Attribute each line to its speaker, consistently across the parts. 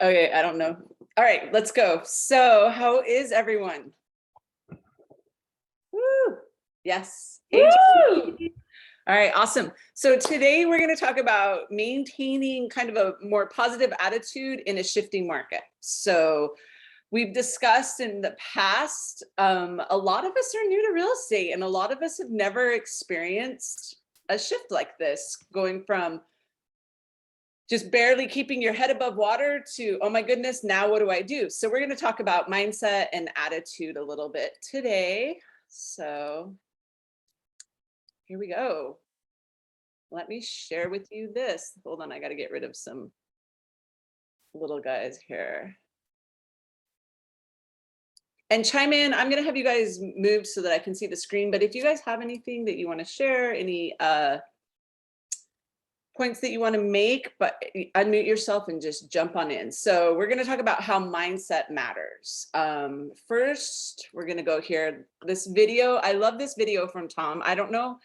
Speaker 1: Okay, I don't know. All right, let's go. So how is everyone? Woo! Yes. Hey,
Speaker 2: Woo!
Speaker 1: Jackie. All right, awesome. So today we're going to talk about maintaining kind of a more positive attitude in a shifting market. So we've discussed in the past, a lot of us are new to real estate and a lot of us have never experienced a shift like this, going from just barely keeping your head above water to, oh my goodness, now what do I do? So we're going to talk about mindset and attitude a little bit today. So here we go. Let me share with you this. Hold on, I got to get rid of some little guys here. And chime in. I'm going to have you guys move so that I can see the screen. But if you guys have anything that you want to share, any points that you want to make, but unmute yourself and just jump on in. So we're going to talk about how mindset matters. First, we're going to go here. This video, I love this video from Tom. I don't know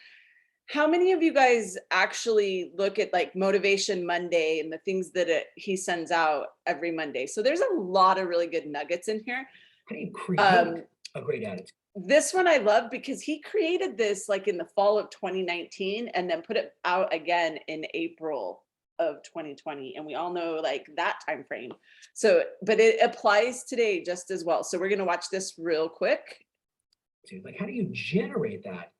Speaker 1: how many of you guys actually look at like Motivation Monday and the things that he sends out every Monday. So there's a lot of really good nuggets in here.
Speaker 2: How do you create a great attitude?
Speaker 1: This one I love because he created this like in the fall of 2019 and then put it out again in April of 2020. And we all know like that time frame. So, but it applies today just as well. So we're going to watch this real quick.
Speaker 2: Like, how do you generate that?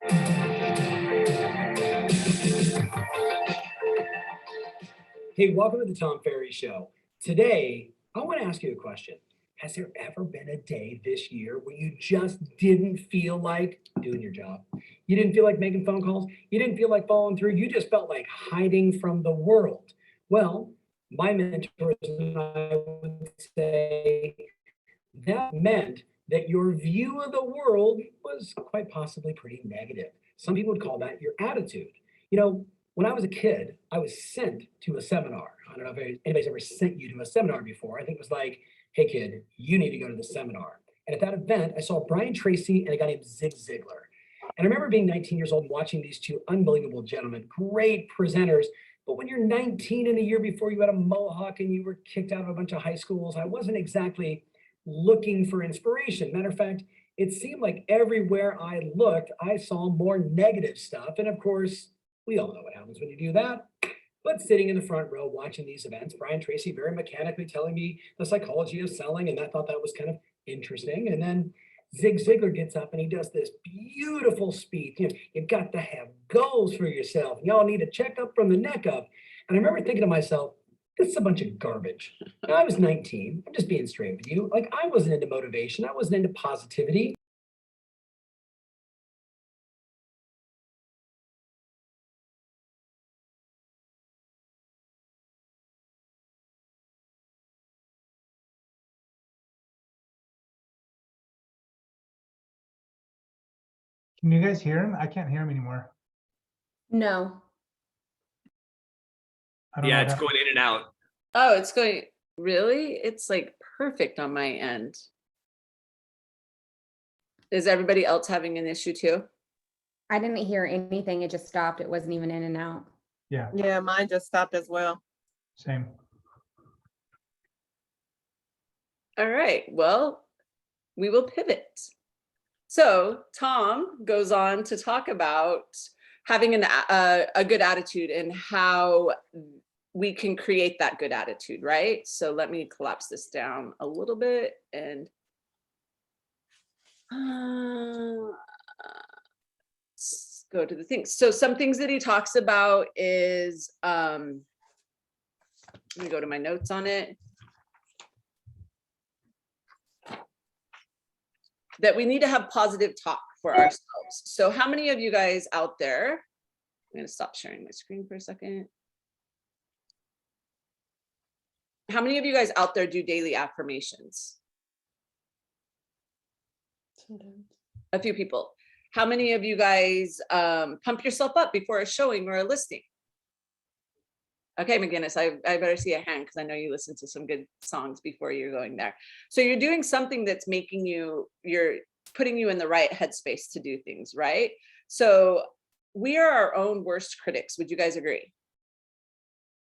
Speaker 2: Hey, welcome to the Tom Ferry Show. Today, I want to ask you a question. Has there ever been a day this year where you just didn't feel like doing your job? You didn't feel like making phone calls? You didn't feel like following through? You just felt like hiding from the world? Well, my mentors and I would say that meant that your view of the world was quite possibly pretty negative. Some people would call that your attitude. You know, when I was a kid, I was sent to a seminar. I don't know if anybody's ever sent you to a seminar before. I think it was like, hey kid, you need to go to the seminar. And at that event, I saw Brian Tracy and a guy named Zig Ziglar. And I remember being 19 years old and watching these two unbelievable gentlemen, great presenters. But when you're 19 and a year before you had a mohawk and you were kicked out of a bunch of high schools, I wasn't exactly looking for inspiration. Matter of fact, it seemed like everywhere I looked, I saw more negative stuff. And of course, we all know what happens when you do that. But sitting in the front row watching these events, Brian Tracy very mechanically telling me the psychology of selling, and I thought that was kind of interesting. And then Zig Ziglar gets up and he does this beautiful speech. You know, you've got to have goals for yourself. Y'all need to check up from the neck up. And I remember thinking to myself, this is a bunch of garbage. Now, I was 19. I'm just being straight with you. Like, I wasn't into motivation. I wasn't into positivity.
Speaker 3: Can you guys hear him? I can't hear him anymore.
Speaker 4: No.
Speaker 3: I don't
Speaker 5: Yeah,
Speaker 3: know
Speaker 5: it's
Speaker 3: what
Speaker 5: going in and out.
Speaker 1: Oh, it's going, really? It's like perfect on my end. Is everybody else having an issue too?
Speaker 4: I didn't hear anything. It just stopped. It wasn't even in and out.
Speaker 3: Yeah,
Speaker 6: Yeah, mine just stopped as well.
Speaker 3: same.
Speaker 1: All right, well, we will pivot. So Tom goes on to talk about having a good attitude and how we can create that good attitude, right? So let me collapse this down a little bit and let's go to the things. So some things that he talks about is, let me go to my notes on it. That we need to have positive talk for ourselves. So how many of you guys out there, I'm going to stop sharing my screen for a second. How many of you guys out there do daily affirmations?
Speaker 6: Sometimes.
Speaker 1: A few people. How many of you guys pump yourself up before a showing or a listing? Okay, McGinnis, I better see a hand because I know you listen to some good songs before you're going there. So you're doing something that's making you, you're putting you in the right headspace to do things, right? So we are our own worst critics. Would you guys agree?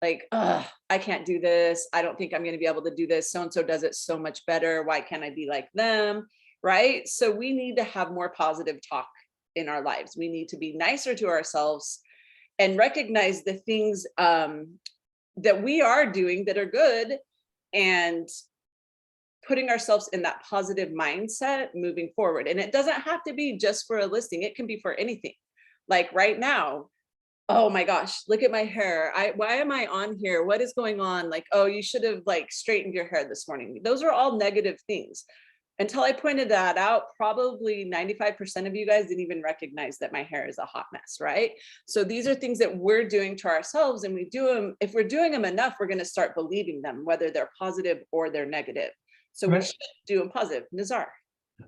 Speaker 1: like, I can't do this. I don't think I'm going to be able to do this. So-and-so does it so much better. Why can't I be like them? Right? So we need to have more positive talk in our lives. We need to be nicer to ourselves and recognize the things that we are doing that are good, and putting ourselves in that positive mindset moving forward. And it doesn't have to be just for a listing. It can be for anything. Like right now, oh my gosh, look at my hair. Why am I on here? What is going on? Like, oh, you should have like straightened your hair this morning. Those are all negative things. Until I pointed that out, probably 95% of you guys didn't even recognize that my hair is a hot mess, right? So these are things that we're doing to ourselves, and we do them. If we're doing them enough, we're going to start believing them, whether they're positive or they're negative. So we
Speaker 3: Right.
Speaker 1: should do them positive. Nazar.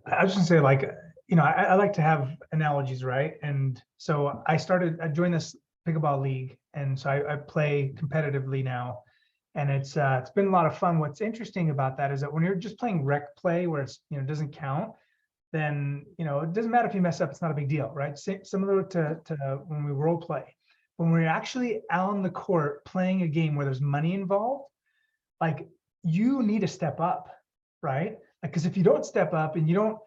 Speaker 3: I was just gonna say, like, I like to have analogies, right? And so I joined this pickleball league, and so I play competitively now, and it's been a lot of fun. What's interesting about that is that when you're just playing rec play, where it's doesn't count, then it doesn't matter if you mess up; it's not a big deal, right? Similar to when we role play. When we're actually out on the court playing a game where there's money involved, like you need to step up, right? Like, because if you don't step up and you don't,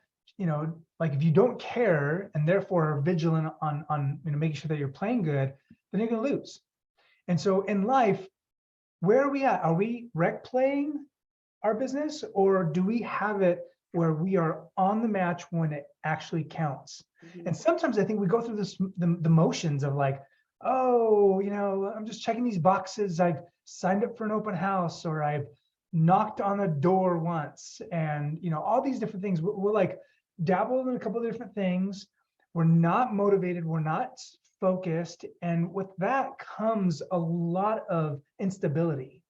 Speaker 3: like if you don't care and therefore are vigilant on making sure that you're playing good, then you're gonna lose. And so in life, where are we at? Are we rec playing our business, or do we have it where we are on the match when it actually counts? And sometimes I think we go through the motions of like, oh, I'm just checking these boxes. I've signed up for an open house, or I've knocked on a door once, and all these different things. We're like dabble in a couple of different things. We're not motivated. We're not focused. And with that comes a lot of instability.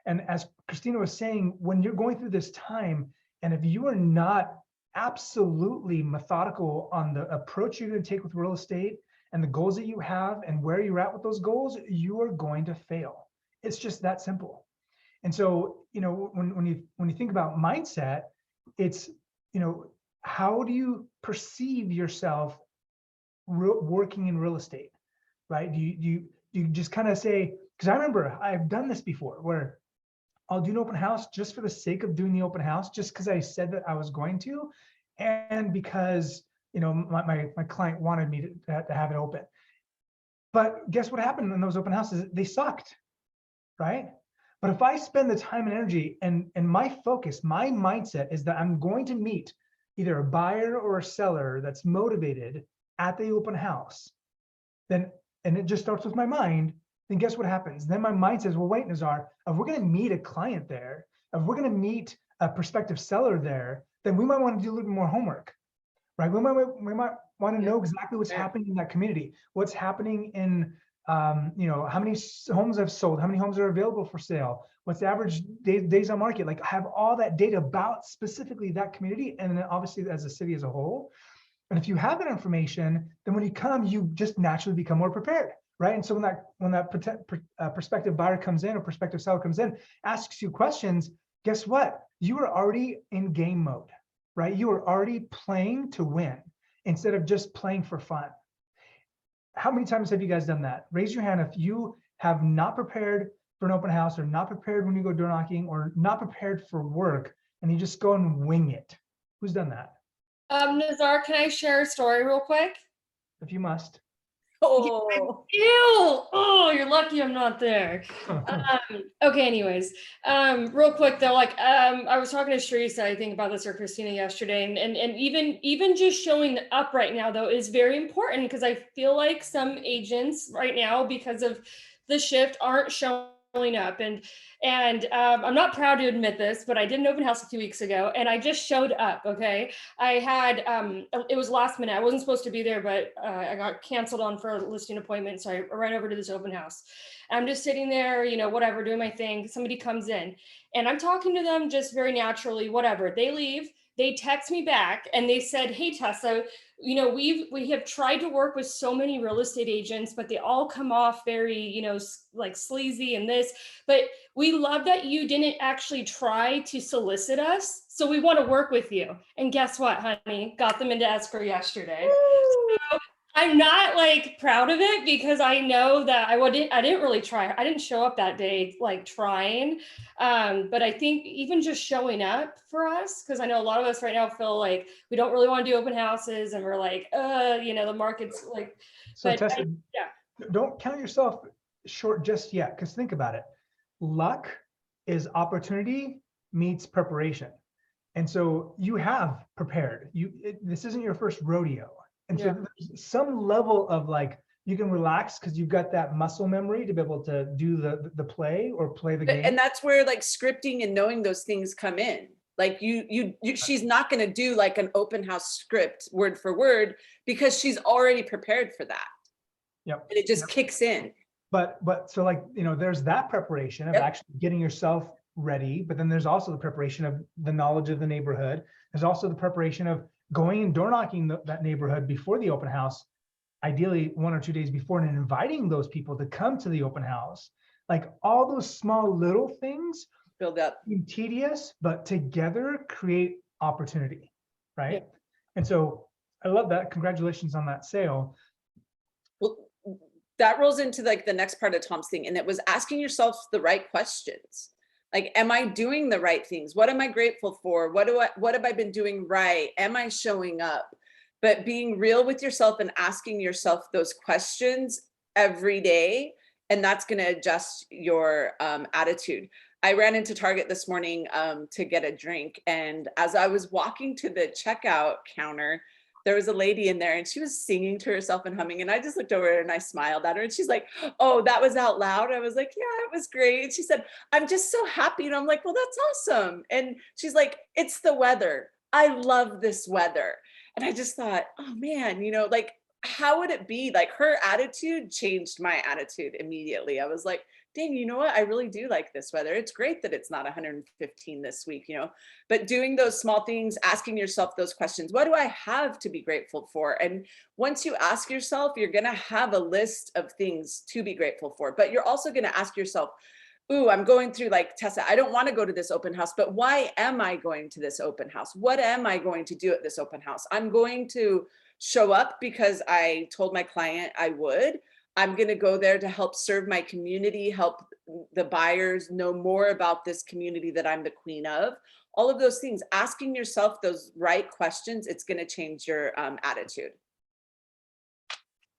Speaker 3: And as Christina was saying, when you're going through this time, and if you are not absolutely methodical on the approach you're going to take with real estate and the goals that you have and where you're at with those goals, you are going to fail. It's just that simple. And so, when you think about mindset, it's, how do you perceive yourself working in real estate, right? Do you just kind of say, because I remember I've done this before, where I'll do an open house just for the sake of doing the open house, just because I said that I was going to, and because my client wanted me to have it open. But guess what happened in those open houses? They sucked, right? But if I spend the time and energy and my focus, my mindset is that I'm going to meet either a buyer or a seller that's motivated at the open house, then, and it just starts with my mind, then guess what happens? Then my mind says, well, wait, Nazar, if we're going to meet a client there, if we're going to meet a prospective seller there, then we might want to do a little bit more homework, right? We might want to know exactly what's happening in that community, what's happening in, how many homes I've sold, how many homes are available for sale, what's the average days on market, like have all that data about specifically that community, and then obviously as a city as a whole. And if you have that information, then when you come, you just naturally become more prepared, right? And so when that prospective buyer comes in or prospective seller comes in, asks you questions, guess what? You are already in game mode, right? You are already playing to win instead of just playing for fun. How many times have you guys done that? Raise your hand if you have not prepared for an open house, or not prepared when you go door knocking, or not prepared for work, and you just go and wing it. Who's done that?
Speaker 5: Nazar, can I share a story real quick?
Speaker 3: If you must.
Speaker 1: Oh,
Speaker 5: Ew! Oh, you're lucky I'm not there. Okay, anyways, real quick though, like, I was talking to Sharice, I think about this, or Christina yesterday, and even just showing up right now though is very important, because I feel like some agents right now, because of the shift, aren't showing up, and I'm not proud to admit this, but I did an open house a few weeks ago, and I just showed up. Okay, I had it was last minute. I wasn't supposed to be there, but I got canceled on for a listing appointment, so I ran over to this open house. I'm just sitting there, whatever, doing my thing. Somebody comes in, and I'm talking to them just very naturally. Whatever, they leave. They text me back and they said, "Hey, Tessa, we have tried to work with so many real estate agents, but they all come off very, like sleazy and this, but we love that you didn't actually try to solicit us. So we want to work with you." And guess what, honey? Got them into escrow yesterday. So I'm not like proud of it because I know that I didn't really try. I didn't show up that day like trying. But I think even just showing up for us, because I know a lot of us right now feel like we don't really want to do open houses and we're like, the market's like,
Speaker 3: So
Speaker 5: but
Speaker 3: Tessa,
Speaker 5: yeah.
Speaker 3: don't count yourself short just yet, because think about it. Luck is opportunity meets preparation. And so you have prepared. This isn't your first rodeo. And so
Speaker 5: Yeah.
Speaker 3: there's some level of like, you can relax because you've got that muscle memory to be able to do the play or play the game.
Speaker 1: And that's where like scripting and knowing those things come in. Like she's not going to do like an open house script word for word because she's already prepared for that.
Speaker 3: Yep.
Speaker 1: And it just kicks in.
Speaker 3: But so like, there's that preparation of
Speaker 1: Yep.
Speaker 3: actually getting yourself ready, but then there's also the preparation of the knowledge of the neighborhood. There's also the preparation of going and door knocking that neighborhood before the open house, ideally 1 or 2 days before, and inviting those people to come to the open house. Like all those small little things
Speaker 1: Build up.
Speaker 3: seem tedious, but together create opportunity, right?
Speaker 5: Yeah.
Speaker 3: And so I love that. Congratulations on that sale.
Speaker 1: Well, that rolls into like the next part of Tom's thing, and it was asking yourself the right questions. Like, am I doing the right things? What am I grateful for? What have I been doing right? Am I showing up? But being real with yourself and asking yourself those questions every day, and that's going to adjust your attitude. I ran into Target this morning to get a drink, and as I was walking to the checkout counter, there was a lady in there and she was singing to herself and humming. And I just looked over and I smiled at her and she's like, oh, that was out loud. I was like, yeah, it was great. And she said, I'm just so happy. And I'm like, well, that's awesome. And she's like, it's the weather. I love this weather. And I just thought, oh man, like, how would it be? Like her attitude changed my attitude immediately. I was like, dang, you know what? I really do like this weather. It's great that it's not 115 this week, but doing those small things, asking yourself those questions, what do I have to be grateful for? And once you ask yourself, you're going to have a list of things to be grateful for, but you're also going to ask yourself, ooh, I'm going through like Tessa, I don't want to go to this open house, but why am I going to this open house? What am I going to do at this open house? I'm going to show up because I told my client I would. I'm going to go there to help serve my community, help the buyers know more about this community that I'm the queen of. All of those things, asking yourself those right questions, it's going to change your attitude.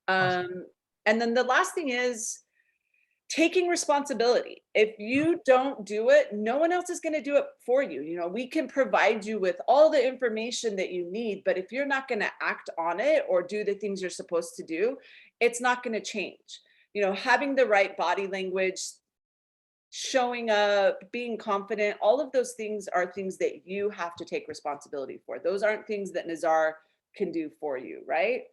Speaker 3: Awesome.
Speaker 1: And then the last thing is taking responsibility. If you don't do it, no one else is going to do it for you. We can provide you with all the information that you need, but if you're not going to act on it or do the things you're supposed to do, it's not going to change. Having the right body language, showing up, being confident, all of those things are things that you have to take responsibility for. Those aren't things that Nazar can do for you, right?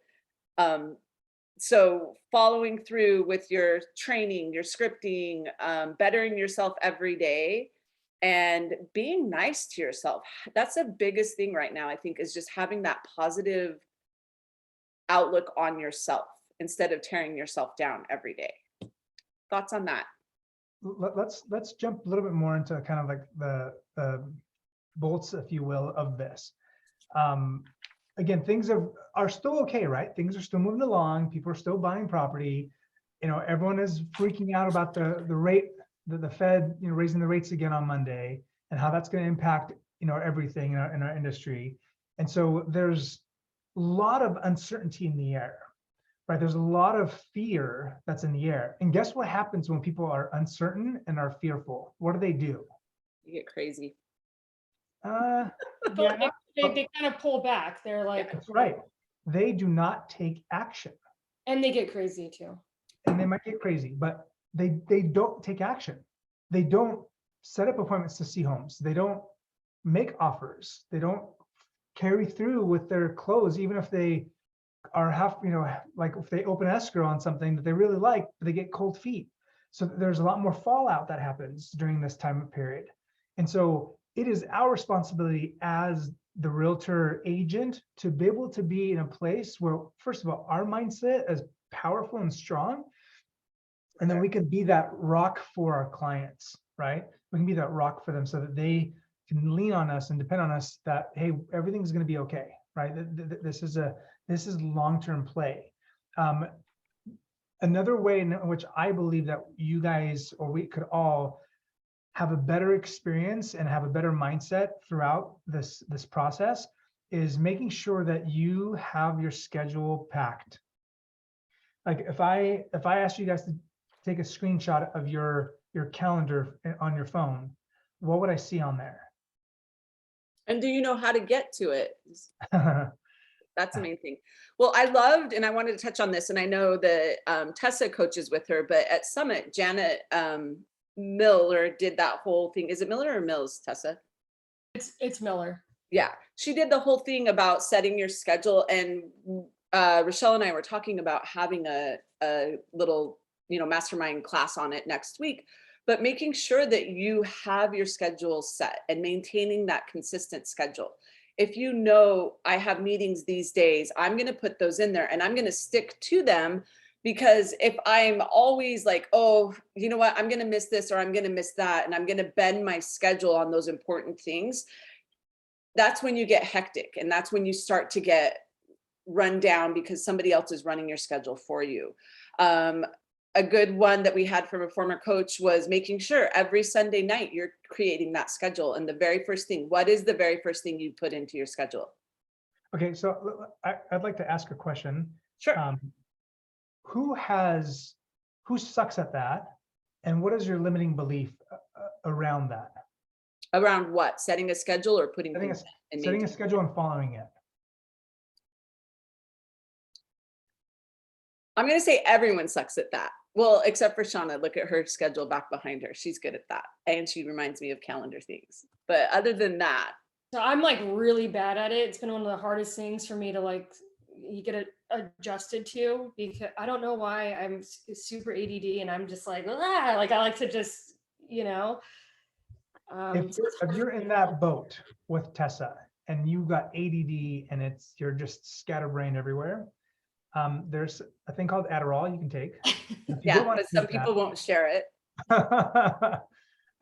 Speaker 1: So following through with your training, your scripting, bettering yourself every day and being nice to yourself. That's the biggest thing right now, I think, is just having that positive outlook on yourself instead of tearing yourself down every day. Thoughts on that?
Speaker 3: Let's jump a little bit more into kind of like the bolts, if you will, of this. Again, things are still okay, right? Things are still moving along. People are still buying property. Everyone is freaking out about the rate, the Fed, raising the rates again on Monday, and how that's going to impact, everything in our industry. And so there's a lot of uncertainty in the air, right? There's a lot of fear that's in the air. And guess what happens when people are uncertain and are fearful? What do?
Speaker 1: You get crazy.
Speaker 3: Yeah,
Speaker 5: They kind of pull back. They're like,
Speaker 3: that's right. They do not take action.
Speaker 5: And they get crazy too.
Speaker 3: And they might get crazy, but they don't take action. They don't set up appointments to see homes. They don't make offers. They don't carry through with their close, even if they are like if they open escrow on something that they really like, but they get cold feet. So there's a lot more fallout that happens during this time period. And so it is our responsibility as the realtor agent to be able to be in a place where, first of all, our mindset is powerful and strong. And then we can be that rock for our clients, right? We can be that rock for them so that they can lean on us and depend on us that, hey, everything's going to be okay, right? This is long-term play. Um, another way in which I believe that you guys, or we could all have a better experience and have a better mindset throughout this process is making sure that you have your schedule packed. Like if I asked you guys to take a screenshot of your calendar on your phone, what would I see on there?
Speaker 1: And do you know how to get to it? That's the main thing. Well, I loved, and I wanted to touch on this, and I know that Tessa coaches with her, but at Summit, Janet Miller did that whole thing. Is it Miller or Mills, Tessa?
Speaker 5: It's Miller.
Speaker 1: Yeah, she did the whole thing about setting your schedule, and Rochelle and I were talking about having a little, mastermind class on it next week, but making sure that you have your schedule set and maintaining that consistent schedule. If you know I have meetings these days, I'm going to put those in there and I'm going to stick to them, because if I'm always like, oh, you know what, I'm going to miss this or I'm going to miss that, and I'm going to bend my schedule on those important things, that's when you get hectic, and that's when you start to get run down because somebody else is running your schedule for you. A good one that we had from a former coach was making sure every Sunday night you're creating that schedule. And the very first thing, what is the very first thing you put into your schedule?
Speaker 3: Okay, so I'd like to ask a question.
Speaker 1: Sure.
Speaker 3: Who sucks at that? And what is your limiting belief around that?
Speaker 1: Around what? Setting a schedule or putting
Speaker 3: Setting
Speaker 1: things in?
Speaker 3: a schedule and following it.
Speaker 1: I'm going to say everyone sucks at that. Well, except for Shauna. Look at her schedule back behind her. She's good at that. And she reminds me of calendar things. But other than that.
Speaker 5: So I'm like really bad at it. It's been one of the hardest things for me to you get it adjusted to, because I don't know why I'm super ADD and I'm just like, I like to just,
Speaker 3: If you're in that boat with Tessa and you got ADD and you're just scatterbrained everywhere, there's a thing called Adderall you can take.
Speaker 1: Yeah, but some people won't share it.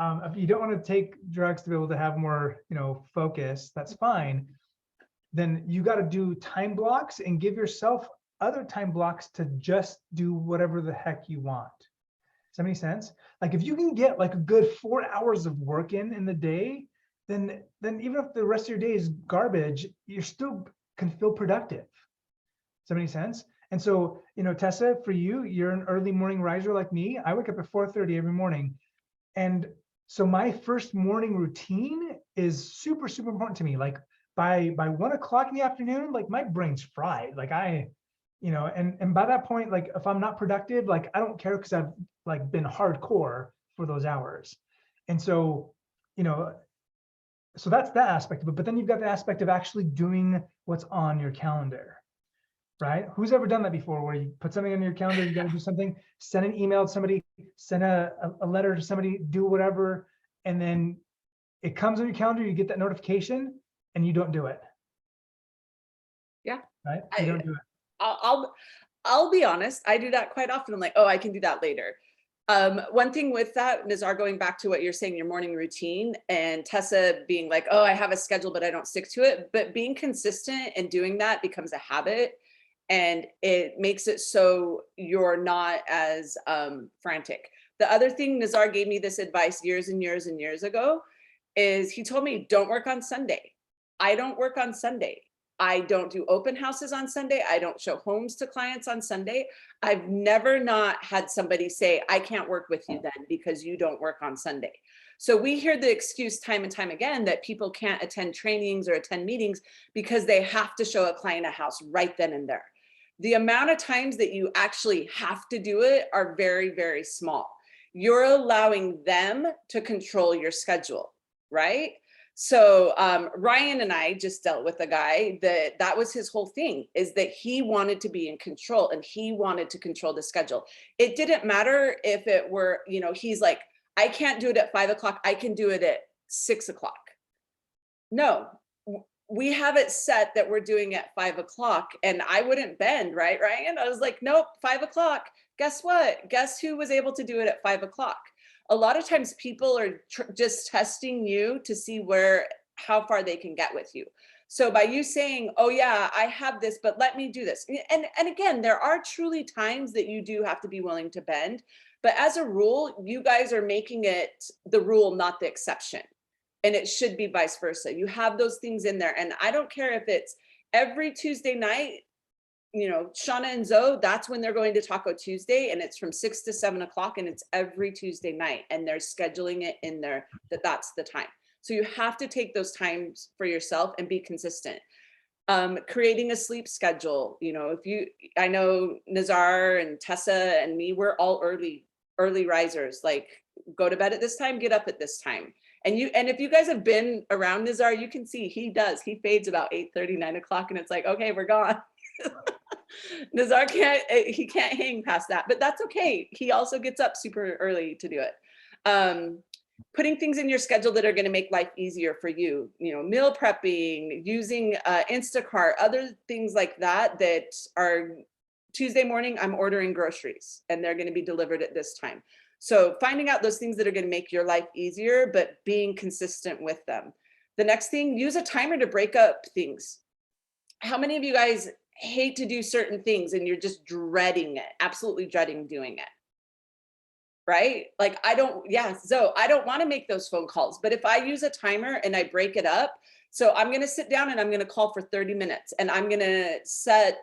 Speaker 3: If you don't want to take drugs to be able to have more, focus, that's fine. Then you got to do time blocks and give yourself other time blocks to just do whatever the heck you want. Does that make sense? Like if you can get like a good 4 hours of work in the day, then even if the rest of your day is garbage, you still can feel productive. Does that make sense? And so, Tessa, for you, you're an early morning riser like me. I wake up at 4:30 every morning. And so my first morning routine is super, super important to me. Like by 1 o'clock in the afternoon, like my brain's fried. Like and by that point, like if I'm not productive, like I don't care, because I've like been hardcore for those hours. And so, so that's that aspect of it. But then you've got the aspect of actually doing what's on your calendar. Right? Who's ever done that before, where you put something on your calendar, you got to do something, send an email to somebody, send a letter to somebody, do whatever, and then it comes on your calendar, you get that notification, and you don't do it.
Speaker 1: Yeah.
Speaker 3: Right? You don't do it.
Speaker 1: I'll be honest, I do that quite often. I'm like, oh, I can do that later. One thing with that, Nizar, going back to what you're saying, your morning routine, and Tessa being like, oh, I have a schedule, but I don't stick to it. But being consistent and doing that becomes a habit. And it makes it so you're not as frantic. The other thing, Nizar gave me this advice years and years and years ago, is he told me, don't work on Sunday. I don't work on Sunday. I don't do open houses on Sunday. I don't show homes to clients on Sunday. I've never not had somebody say, I can't work with you then because you don't work on Sunday. So we hear the excuse time and time again that people can't attend trainings or attend meetings because they have to show a client a house right then and there. The amount of times that you actually have to do it are very, very small. You're allowing them to control your schedule, right? So Ryan and I just dealt with a guy that was his whole thing, is that he wanted to be in control and he wanted to control the schedule. It didn't matter if it were, he's like, I can't do it at 5 o'clock. I can do it at 6 o'clock. No, we have it set that we're doing at 5 o'clock, and I wouldn't bend, right, Ryan? I was like, nope, 5 o'clock. Guess what? Guess who was able to do it at 5 o'clock? A lot of times people are just testing you to see how far they can get with you. So by you saying, oh yeah, I have this, but let me do this. And again, there are truly times that you do have to be willing to bend. But as a rule, you guys are making it the rule, not the exception. And it should be vice versa. You have those things in there. And I don't care if it's every Tuesday night, you know, Shauna and Zoe, that's when they're going to Taco Tuesday, and it's from 6 to 7 o'clock, and it's every Tuesday night, and they're scheduling it in there that that's the time. So you have to take those times for yourself and be consistent. Creating a sleep schedule, you know, I know Nazar and Tessa and me, we're all early risers, like go to bed at this time, get up at this time. And if you guys have been around Nazar, you can see he fades about 8:30, 9 o'clock, and it's like, okay, we're gone. Nazar can't hang past that, but that's okay. He also gets up super early to do it. Putting things in your schedule that are going to make life easier for you, you know, meal prepping, using Instacart, other things like that are Tuesday morning, I'm ordering groceries and they're going to be delivered at this time. So finding out those things that are going to make your life easier, but being consistent with them. The next thing, use a timer to break up things. How many of you guys hate to do certain things and you're just dreading it, absolutely dreading doing it? Right? Like I don't want to make those phone calls, but if I use a timer and I break it up, so I'm going to sit down and I'm going to call for 30 minutes and I'm going to set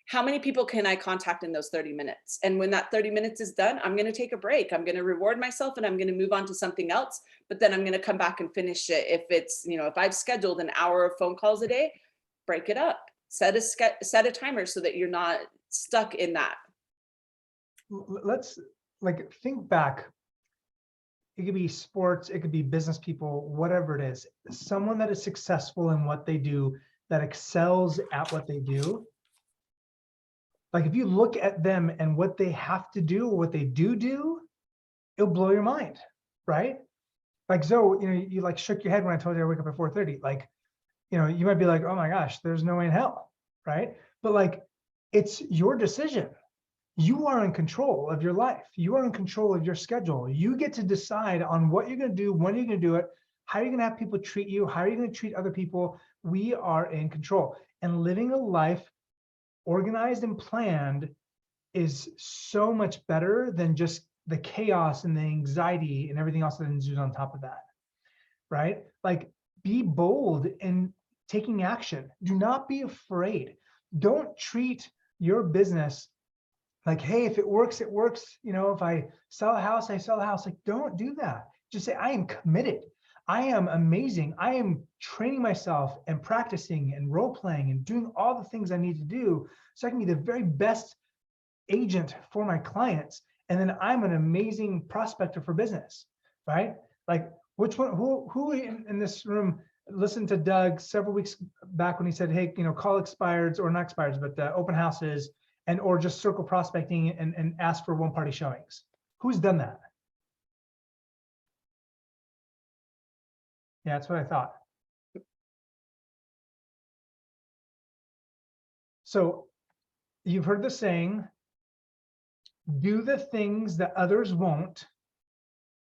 Speaker 1: how many people can I contact in those 30 minutes? And when that 30 minutes is done, I'm going to take a break. I'm going to reward myself and I'm going to move on to something else, but then I'm going to come back and finish it. If it's, you know, if I've scheduled an hour of phone calls a day, break it up, set a timer so that you're not stuck in that.
Speaker 3: Let's like think back. It could be sports, it could be business people, whatever it is. Someone that is successful in what they do, that excels at what they do. Like if you look at them and what they have to do or what they do, it'll blow your mind, right? Like Zoe, you know, you like shook your head when I told you I wake up at 4:30. Like, you know, you might be like, oh my gosh, there's no way in hell, right? But like, it's your decision. You are in control of your life. You are in control of your schedule. You get to decide on what you're going to do, when you're going to do it, how you're going to have people treat you, how are you going to treat other people. We are in control. And living a life organized and planned is so much better than just the chaos and the anxiety and everything else that ensues on top of that, right? Like, be bold in taking action. Do not be afraid. Don't treat your business like, hey, if it works, it works. You know, if I sell a house, I sell a house. Like, don't do that. Just say, I am committed. I am amazing. I am training myself and practicing and role playing and doing all the things I need to do so I can be the very best agent for my clients. And then I'm an amazing prospector for business, right? Like, which one, who in this room listened to Doug several weeks back when he said, hey, you know, call expireds, or not expireds, but open houses, and or just circle prospecting and ask for one-party showings? Who's done that? Yeah, that's what I thought. So you've heard the saying, do the things that others won't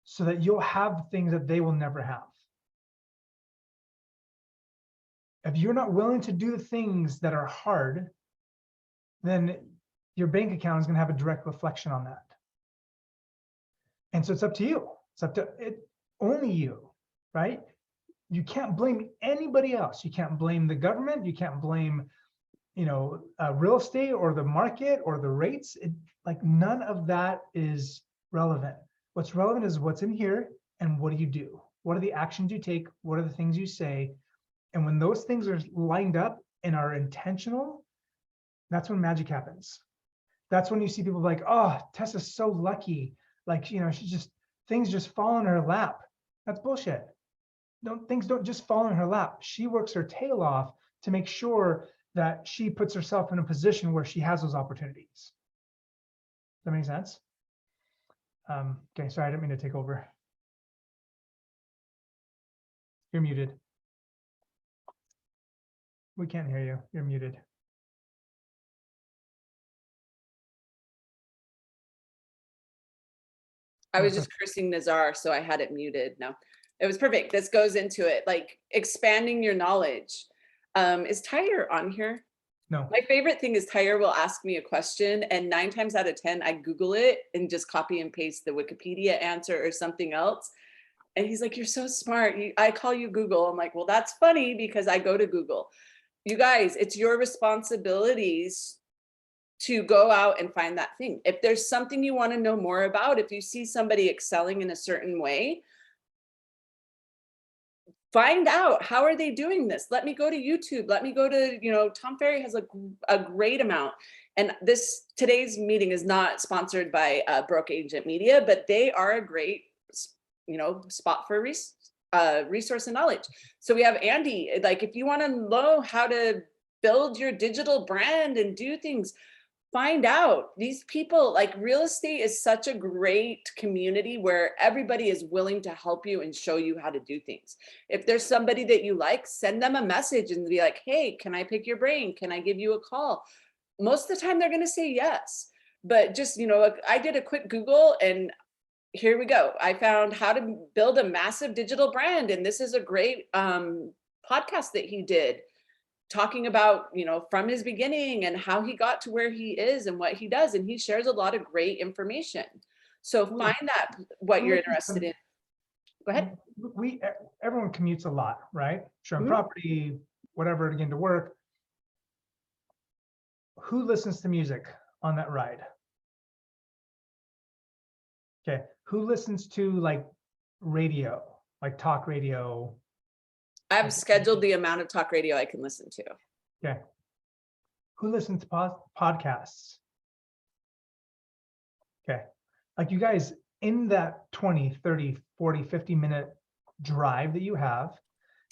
Speaker 3: so that you'll have things that they will never have. If you're not willing to do the things that are hard, then your bank account is going to have a direct reflection on that. And so it's up to you. It's up to only you, right? You can't blame anybody else. You can't blame the government. You can't blame, you know, real estate or the market or the rates. Like, none of that is relevant. What's relevant is what's in here and what do you do? What are the actions you take? What are the things you say? And when those things are lined up and are intentional, that's when magic happens. That's when you see people like, oh, Tessa's so lucky. Like, you know, things just fall in her lap. That's bullshit. Things don't just fall in her lap. She works her tail off to make sure that she puts herself in a position where she has those opportunities. Does that make sense? Okay, sorry, I didn't mean to take over. You're muted. We can't hear you. You're muted.
Speaker 1: I was just cursing Nazar, so I had it muted. No, it was perfect. This goes into it, like expanding your knowledge. Is Tyre on here?
Speaker 3: No.
Speaker 1: My favorite thing is Tyre will ask me a question and 9 times out of 10, I Google it and just copy and paste the Wikipedia answer or something else. And he's like, you're so smart. I call you Google. I'm like, well, that's funny because I go to Google. You guys, it's your responsibilities to go out and find that thing. If there's something you want to know more about, if you see somebody excelling in a certain way, find out, how are they doing this? Let me go to YouTube. Let me go to, Tom Ferry has a great amount. And today's meeting is not sponsored by Broke Agent Media, but they are a great, spot for resource and knowledge. So we have Andy, like if you want to know how to build your digital brand and do things, find out. These people, like real estate is such a great community where everybody is willing to help you and show you how to do things. If there's somebody that you like, send them a message and be like, hey, can I pick your brain? Can I give you a call? Most of the time they're going to say yes. But just, I did a quick Google and here we go. I found how to build a massive digital brand. And this is a great podcast that he did, talking about, from his beginning and how he got to where he is and what he does. And he shares a lot of great information. So find that what you're interested in. Go ahead.
Speaker 3: Everyone commutes a lot, right? Showing
Speaker 1: Mhm.
Speaker 3: property, whatever, to get to work. Who listens to music on that ride? Okay. Who listens to like radio, like talk radio?
Speaker 1: I've scheduled the amount of talk radio I can listen to.
Speaker 3: Okay. Who listens to podcasts? Okay. Like you guys, in that 20, 30, 40, 50-minute drive that you have,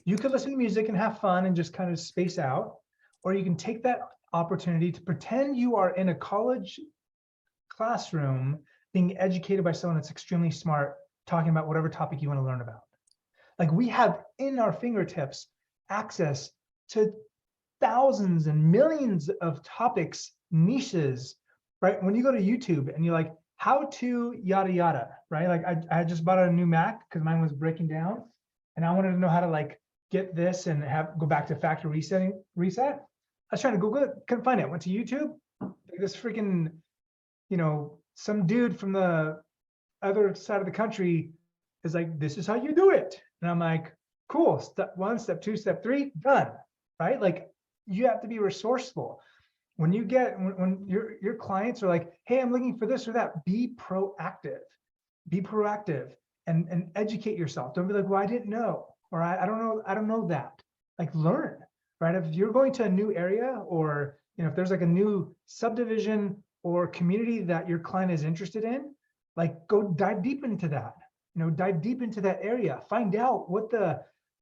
Speaker 3: you could listen to music and have fun and just kind of space out, or you can take that opportunity to pretend you are in a college classroom being educated by someone that's extremely smart, talking about whatever topic you want to learn about. Like we have in our fingertips access to thousands and millions of topics, niches, right? When you go to YouTube and you're like, how to yada yada, right? Like I just bought a new Mac because mine was breaking down and I wanted to know how to like get this and go back to factory reset. I was trying to Google it, couldn't find it. Went to YouTube, like this freaking, some dude from the other side of the country is like, this is how you do it. And I'm like, cool, step 1, step 2, step 3, done, right? Like you have to be resourceful. When you when your clients are like, hey, I'm looking for this or that, be proactive and educate yourself. Don't be like, well, I didn't know, or I don't know that. Like learn, right? If you're going to a new area or, if there's like a new subdivision or community that your client is interested in, like go dive deep into that. Dive deep into that area, find out what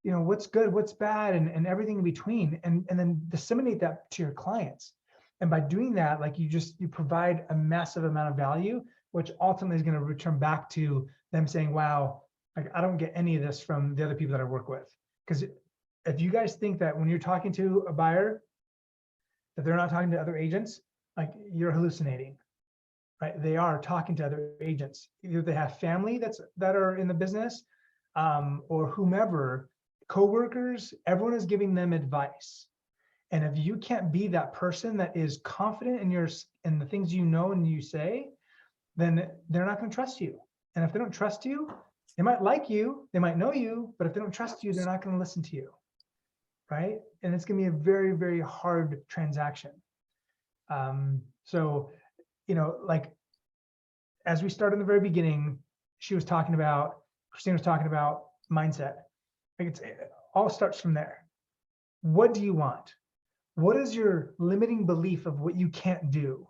Speaker 3: what's good, what's bad, and everything in between, and then disseminate that to your clients. And by doing that, like you provide a massive amount of value, which ultimately is going to return back to them saying, wow, like I don't get any of this from the other people that I work with. Because if you guys think that when you're talking to a buyer, that they're not talking to other agents, like you're hallucinating. Right? They are talking to other agents. Either they have family that are in the business, or whomever, coworkers. Everyone is giving them advice. And if you can't be that person that is confident in the things you know and you say, then they're not going to trust you. And if they don't trust you, they might like you, they might know you, but if they don't trust you, they're not going to listen to you. Right? And it's going to be a very, very hard transaction. So like as we started in the very beginning, Christine was talking about mindset. Like it all starts from there. What do you want? What is your limiting belief of what you can't do?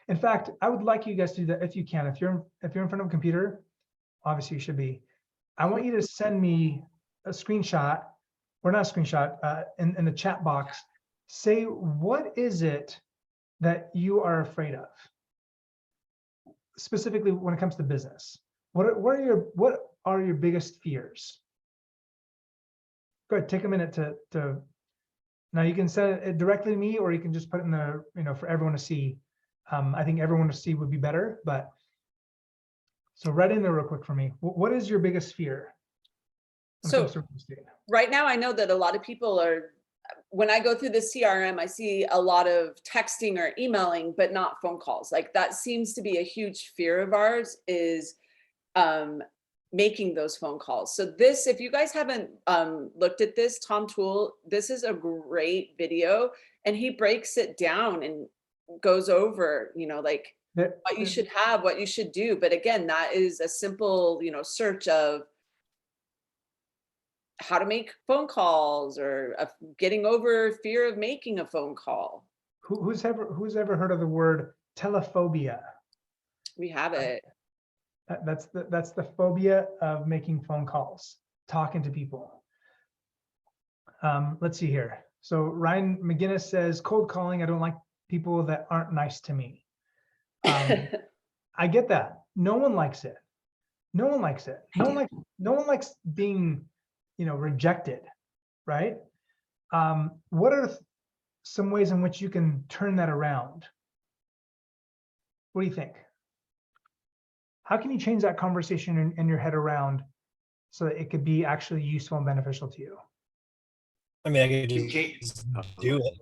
Speaker 3: In fact, I would like you guys to do that if you can. If you're in front of a computer, obviously you should be. I want you to send me a screenshot, or not a screenshot, in the chat box. Say, what is it that you are afraid of? Specifically when it comes to business, what are your biggest fears? Go ahead, take a minute to now you can send it directly to me, or you can just put it in the, for everyone to see. I think everyone to see would be better, but so write in there real quick for me. What is your biggest fear?
Speaker 1: So right now I know that a lot of people are when I go through the CRM, I see a lot of texting or emailing, but not phone calls. Like that seems to be a huge fear of ours, is making those phone calls. So this, if you guys haven't looked at this, Tom Toole, this is a great video, and he breaks it down and goes over, you know, like
Speaker 3: That-
Speaker 1: what you should have, what you should do. But again, that is a simple, you know, search of how to make phone calls, or of getting over fear of making a phone call.
Speaker 3: who's ever heard of the word telephobia?
Speaker 1: We have it.
Speaker 3: That's the phobia of making phone calls, talking to people. Let's see here. So Ryan McGinnis says, cold calling, I don't like people that aren't nice to me. I get that. No one likes it. No one likes it. No one likes being, you know, rejected, right? What are some ways in which you can turn that around? What do you think? How can you change that conversation in your head around so that it could be actually useful and beneficial to you?
Speaker 7: I mean, I could just do it.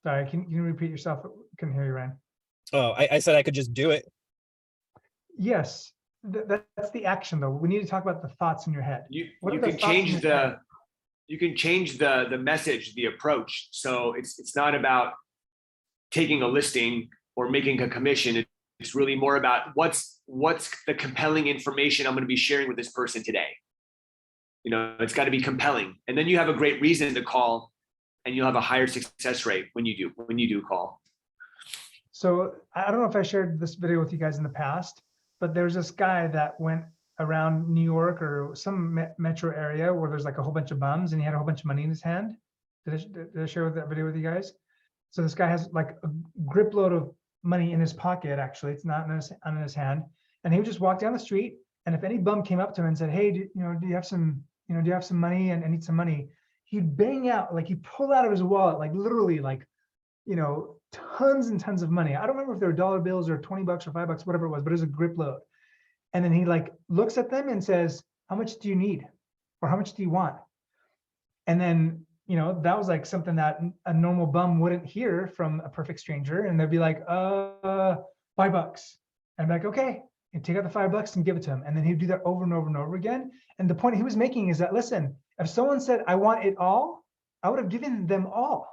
Speaker 3: Sorry, can you repeat yourself? Couldn't hear you, Ryan.
Speaker 7: Oh, I said I could just do it.
Speaker 3: Yes, that's the action though. We need to talk about the thoughts in your head.
Speaker 8: You
Speaker 3: What are
Speaker 8: you
Speaker 3: the
Speaker 8: can
Speaker 3: thoughts in
Speaker 8: change
Speaker 3: your head?
Speaker 8: the message, the approach. So it's not about taking a listing or making a commission. It's really more about what's the compelling information I'm going to be sharing with this person today. You know, it's got to be compelling, and then you have a great reason to call, and you'll have a higher success rate when you do call.
Speaker 3: So I don't know if I shared this video with you guys in the past, but there's this guy that went around New York or some metro area where there's like a whole bunch of bums, and he had a whole bunch of money in his hand. Did I share that video with you guys? So this guy has like a grip load of money in his pocket. Actually, it's not in his hand, and he would just walk down the street. And if any bum came up to him and said, "Hey, do you have some money and I need some money?" He'd bang out, like he'd pull out of his wallet, like literally, like, you know, tons and tons of money. I don't remember if they were dollar bills or $20 or $5, whatever it was, but it was a grip load. And then he like looks at them and says, "How much do you need? Or how much do you want?" And then, you know, that was like something that a normal bum wouldn't hear from a perfect stranger. And they'd be like, $5. And I'm like, okay, and take out the $5 and give it to him. And then he'd do that over and over and over again. And the point he was making is that, listen, if someone said, "I want it all," I would have given them all.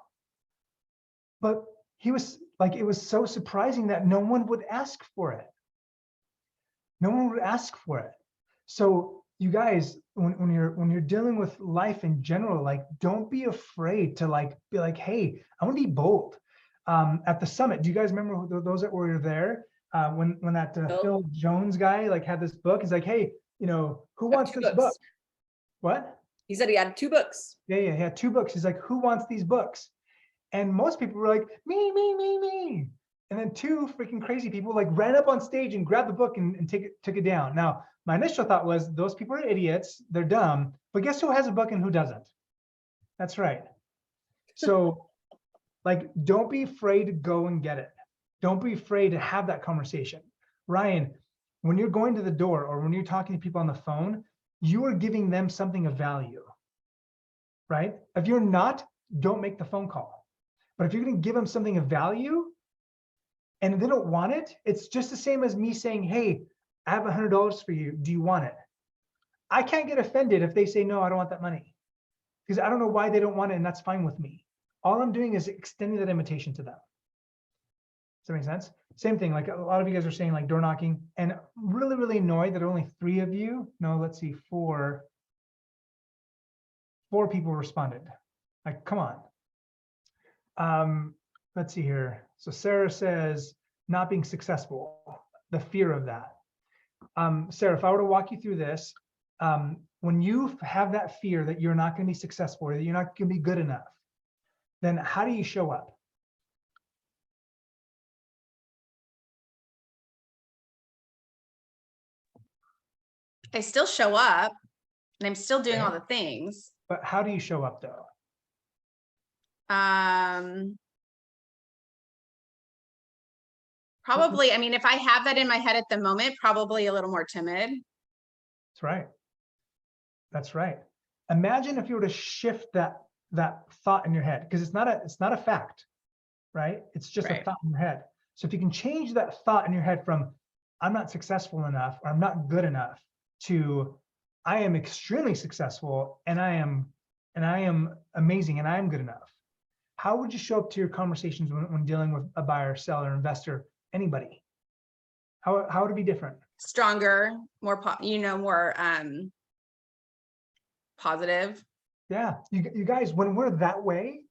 Speaker 3: But he was like, it was so surprising that no one would ask for it. No one would ask for it. So you guys, when you're dealing with life in general, like, don't be afraid to like be like, "Hey, I want to be bold." At the summit, do you guys remember those that were there? When that Phil Jones guy like had this book, he's like, "Hey, you know, who wants this book?" What?
Speaker 1: He said he had 2 books.
Speaker 3: Yeah, he had 2 books. He's like, "Who wants these books?" And most people were like, "Me, me, me, me." And then 2 freaking crazy people like ran up on stage and grabbed the book and took it down. Now, my initial thought was, those people are idiots, they're dumb, but guess who has a book and who doesn't? That's right. So like, don't be afraid to go and get it. Don't be afraid to have that conversation. Ryan, when you're going to the door or when you're talking to people on the phone, you are giving them something of value, right? If you're not, don't make the phone call. But if you're going to give them something of value and they don't want it, it's just the same as me saying, "Hey, I have $100 for you. Do you want it?" I can't get offended if they say, "No, I don't want that money," because I don't know why they don't want it, and that's fine with me. All I'm doing is extending that invitation to them. Does that make sense? Same thing, like a lot of you guys are saying, like door knocking, and really, really annoyed that only 3 of you, no, let's see, 4 people responded. Like, come on. Let's see here. So Sarah says, not being successful, the fear of that. Sarah, if I were to walk you through this, when you have that fear that you're not going to be successful or that you're not going to be good enough, then how do you show up?
Speaker 9: I still show up and I'm still doing all
Speaker 3: Okay.
Speaker 9: the things.
Speaker 3: But how do you show up though?
Speaker 9: Probably, I mean, if I have that in my head at the moment, probably a little more timid.
Speaker 3: That's right. That's right. imagine if you were to shift that thought in your head, because it's not a fact, right? It's just a
Speaker 1: Right.
Speaker 3: thought in your head. So if you can change that thought in your head from I'm not successful enough or I'm not good enough to I am extremely successful and I am amazing and I am good enough. How would you show up to your conversations when dealing with a buyer, seller, investor, anybody? How would it be different?
Speaker 9: Stronger, more more positive.
Speaker 3: Yeah, you guys, when we're that way,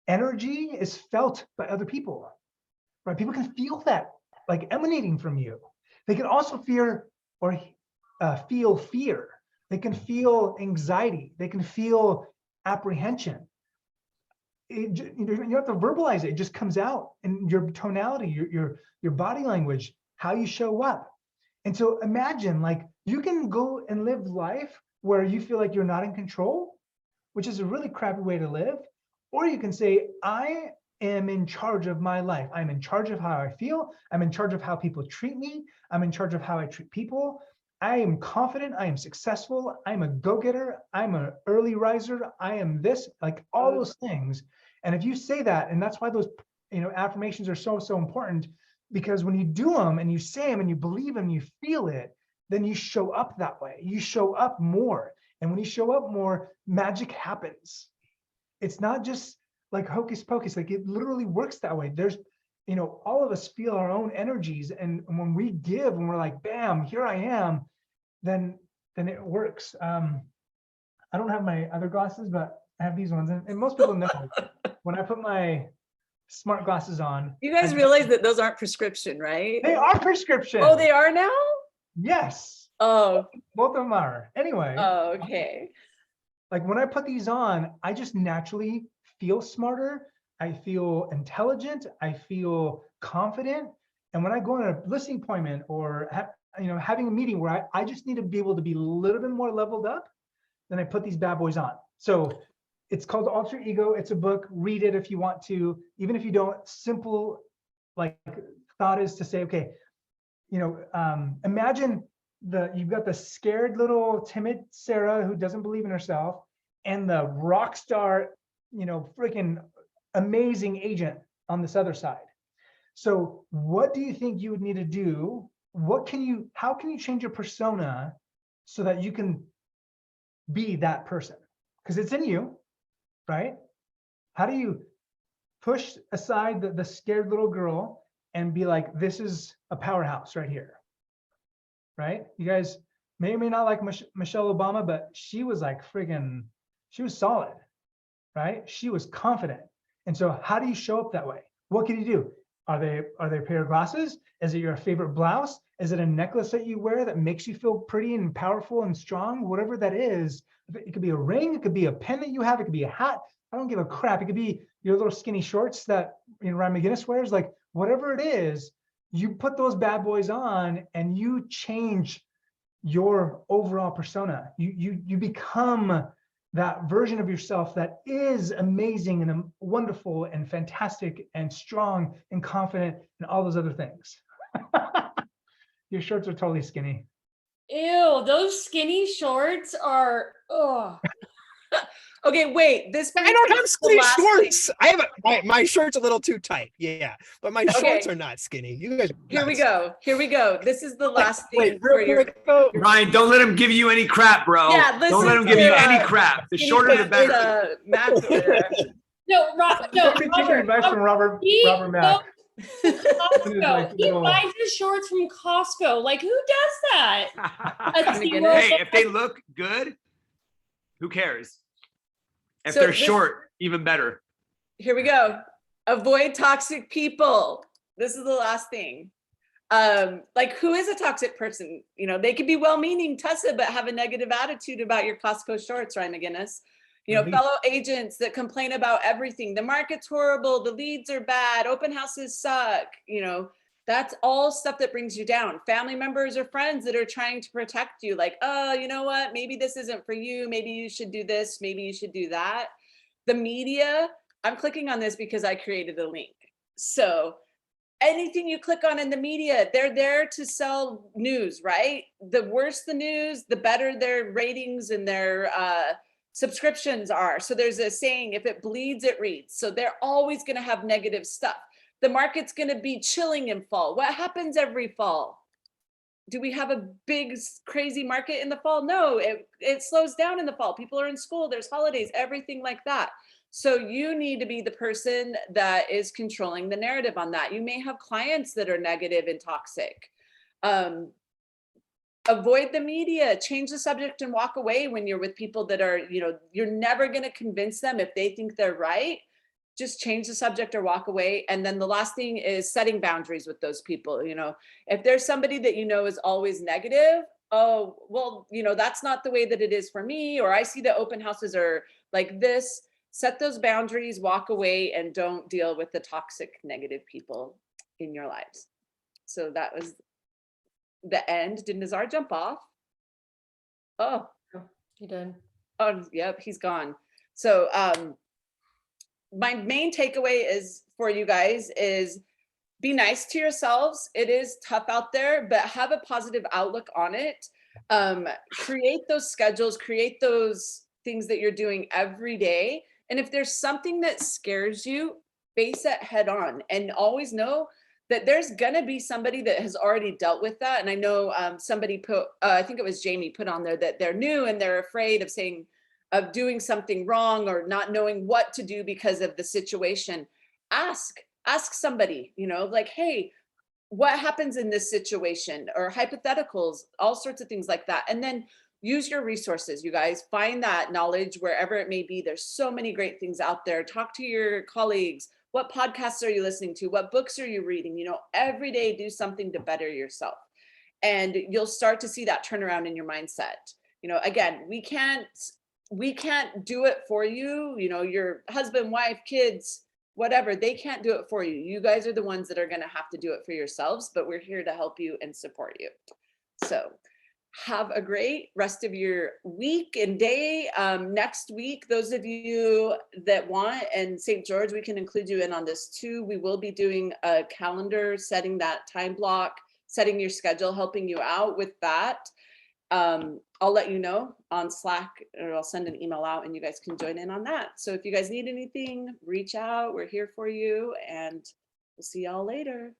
Speaker 3: energy is felt by other people, right? People can feel that like emanating from you. They can also feel fear. They can feel anxiety. They can feel apprehension. You don't have to verbalize it. It just comes out in your tonality, your body language, how you show up. And so imagine like you can go and live life where you feel like you're not in control, which is a really crappy way to live. Or you can say, I am in charge of my life. I'm in charge of how I feel. I'm in charge of how people treat me. I'm in charge of how I treat people. I am confident. I am successful. I'm a go-getter. I'm an early riser. I am this, like all those things. And if you say that, and that's why those affirmations are so important, because when you do them and you say them and you believe them, you feel it, then you show up that way. You show up more. And when you show up more, magic happens. It's not just like hocus pocus, like it literally works that way. There's, all of us feel our own energies. And when we give, when we're like, bam, here I am, then it works. I don't have my other glasses, but I have these ones. And most people know when I put my smart glasses on.
Speaker 1: You guys realize that those aren't prescription, right?
Speaker 3: They are prescription.
Speaker 1: Oh, they are now?
Speaker 3: Yes.
Speaker 1: Oh.
Speaker 3: Both of them are. Anyway.
Speaker 1: Oh, okay.
Speaker 3: Like when I put these on, I just naturally feel smarter. I feel intelligent. I feel confident. And when I go on a listing appointment or having a meeting where I just need to be able to be a little bit more leveled up, then I put these bad boys on. So it's called Alter Ego. It's a book. Read it if you want to. Even if you don't, simple like thought is to say, okay, imagine you've got the scared little timid Sarah who doesn't believe in herself and the rock star, freaking amazing agent on this other side. So what do you think you would need to do? How can you change your persona so that you can be that person? Because it's in you, right? How do you push aside the scared little girl and be like, this is a powerhouse right here, right? You guys may or may not like Michelle Obama, but she was like she was solid, right? She was confident. And so how do you show up that way? What can you do? Are they a pair of glasses? Is it your favorite blouse? Is it a necklace that you wear that makes you feel pretty and powerful and strong? Whatever that is, it could be a ring, it could be a pen that you have, it could be a hat. I don't give a crap. It could be your little skinny shorts that Ryan McGinnis wears. Like whatever it is, you put those bad boys on and you change your overall persona. You become that version of yourself that is amazing and wonderful and fantastic and strong and confident and all those other things. Your shorts are totally skinny.
Speaker 5: Ew, those skinny shorts are, ugh.
Speaker 1: Okay, wait.
Speaker 7: I don't have skinny shorts. I have my short's a little too tight. Yeah, but my shorts are not skinny. You guys.
Speaker 1: Here we go. This is the last thing.
Speaker 7: Wait, real quick though.
Speaker 8: Ryan, don't let him give you any crap, bro.
Speaker 1: Yeah, listen
Speaker 8: don't let him
Speaker 1: to,
Speaker 8: give you any crap. The shorter the better.
Speaker 1: Matt over there.
Speaker 5: No, Robert.
Speaker 3: Taking advice from Robert Mack.
Speaker 5: Costco. He buys his shorts from Costco. Like, who does that?
Speaker 8: Hey, if they look good, who cares? If they're short, even better.
Speaker 1: Here we go. Avoid toxic people. This is the last thing. Like, who is a toxic person? They could be well-meaning, Tessa, but have a negative attitude about your Costco shorts, Ryan McGinnis. Fellow agents that complain about everything. The market's horrible. The leads are bad. Open houses suck. That's all stuff that brings you down. Family members or friends that are trying to protect you. Like, oh, you know what? Maybe this isn't for you. Maybe you should do this. Maybe you should do that. The media, I'm clicking on this because I created a link. So anything you click on in the media, they're there to sell news, right? The worse the news, the better their ratings and their Subscriptions are. So there's a saying, if it bleeds, it reads. So they're always going to have negative stuff. The market's going to be chilling in fall. What happens every fall? Do we have a big crazy market in the fall? No, it slows down in the fall. People are in school, there's holidays, everything like that. So you need to be the person that is controlling the narrative on that. You may have clients that are negative and toxic. Avoid the media, change the subject and walk away when you're with people that are, you're never going to convince them if they think they're right. Just change the subject or walk away. And then the last thing is setting boundaries with those people. If there's somebody that is always negative, oh, well, that's not the way that it is for me, or I see the open houses are like this. Set those boundaries, walk away, and don't deal with the toxic, negative people in your lives. So that was the end. Did Nazar jump off? Oh,
Speaker 5: You did.
Speaker 1: oh, yep, he's gone. So my main takeaway is for you guys is be nice to yourselves. It is tough out there, but have a positive outlook on it. Create those schedules, create those things that you're doing every day. And if there's something that scares you, face it head on, and always know that there's gonna be somebody that has already dealt with that. And I know somebody put, I think it was Jamie put on there that they're new and they're afraid of doing something wrong or not knowing what to do because of the situation. Ask somebody, like, hey, what happens in this situation, or hypotheticals, all sorts of things like that. And then use your resources, you guys. Find that knowledge wherever it may be. There's so many great things out there. Talk to your colleagues. What podcasts are you listening to? What books are you reading? Every day do something to better yourself. And you'll start to see that turnaround in your mindset. Again, we can't do it for you. Your husband, wife, kids, whatever, they can't do it for you. You guys are the ones that are going to have to do it for yourselves, but we're here to help you and support you. So have a great rest of your week and day. Next week, those of you that want, and St. George, we can include you in on this too. We will be doing a calendar, setting that time block, setting your schedule, helping you out with that. I'll let you know on Slack, or I'll send an email out and you guys can join in on that. So if you guys need anything, reach out. We're here for you, and we'll see y'all later.